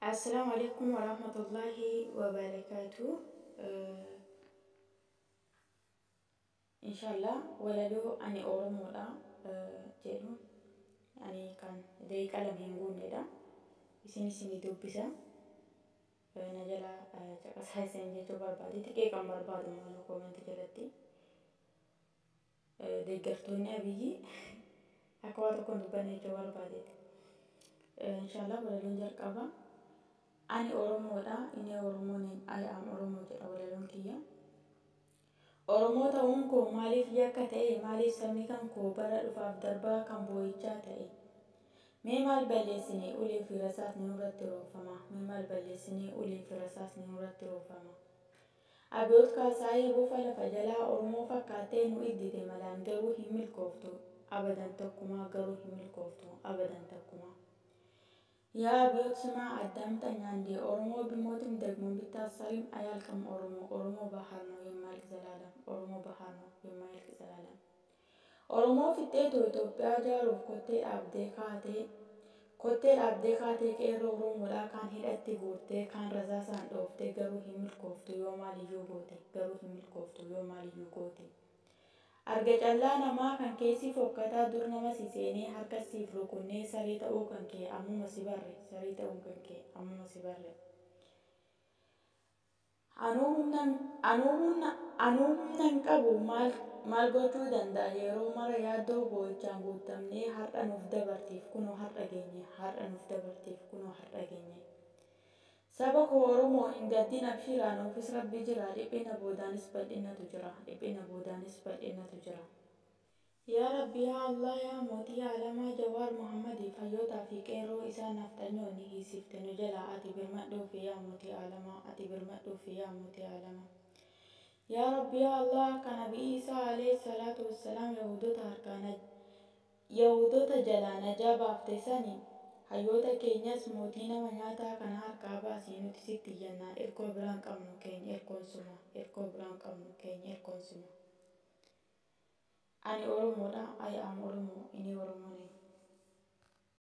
السلام عليكم ورحمة الله وبركاته. إن شاء الله ولدو أني أورمو دا جدو أني كان ديك على بينقول دا سيني سيني دوبسا نجلا جاكسا سيني جو بربادي تكي كم بربادو مالو كومنت جلتي ديكرتوني أبيجي أكواتو كنت بني جو بربادي إن شاء الله ولدو جركابا أني أورمو دا إني أورموني أي أم أورمو جدا ولدو كيا Oromoo ta'uun koo maaliif yakka ta'e maaliif sabni kan koo bara dhufaaf darbaa kan boo'ichaa ta'e mee maal balleessinee ulee fi rasaasni nurratti roofama mee maal balleessinee ulee fi rasaasni nurratti roofama Abiyoot Kaasaayii buufa lafa jalaa Oromoo fakkaatee nu iddite malaan garuu hin milkooftu abadan takkumaa garuu hin milkooftu abadan takkumaa yaa Abiyoot simaa addaamta nyaandee Oromoo bimootum dagmuun bittaa salim ayaalqam Oromoo baharnoo yemmaal zalaalam Oromoo baharnoo yemmaal zalaalam Oromoo fixxeetu Itoophiyaa jaaruuf kottee dhaabdee kaatee qeerroo Oromoodhaa kaan hidhatti guurtee kaan rasaasaan dhooftee garuu hin milkooftu yoo maaliyyuu goote garuu hin milkooftu yoo maaliyyuu goote arga callaa namaa kan keessi fokkataa dur nama si seenee harka siif rukunnee saree ta'uu kan kee ammuma si barre saree ta'uu kan kee ammuma si barre anuu humnan qabu maal gochuu danda'a yeroo mara yaaddoo boo'ichaan guutamnee har'a nuuf dabartiif kunoo har'a geenye har'a nuuf dabartiif kunoo har'a geenye saba koo Oromoo hin gaddin abshiraa nuufis rabbi jira dhiphina boodaanis bal'inatu jira dhiphina boodaanis bal'inatu jira yaa rabbi yaa Allah yaa mootii alamaa Jawaar Muhammadii fayyootaa fi qeerroo isaa nafxanyoonni hiisifte nu jala ati birmadhuu fi yaa mootii alamaa ati birmadhuu fi yaa mootii alamaa yaa rabbi yaa Allah kan Nabii Isaa alayhi salaatu wassalaam Yahudota jalaa najaa baafte sani hayyoota keenyas mootii nama nyaataa kana harkaa baasii nuti sitti iyyannaa erkoo biraan qabnu keenya erkoonsuma erkoo biraan qabnu keenya erkoonsuma ani Oromoodha I am Oromoo inni Oromoo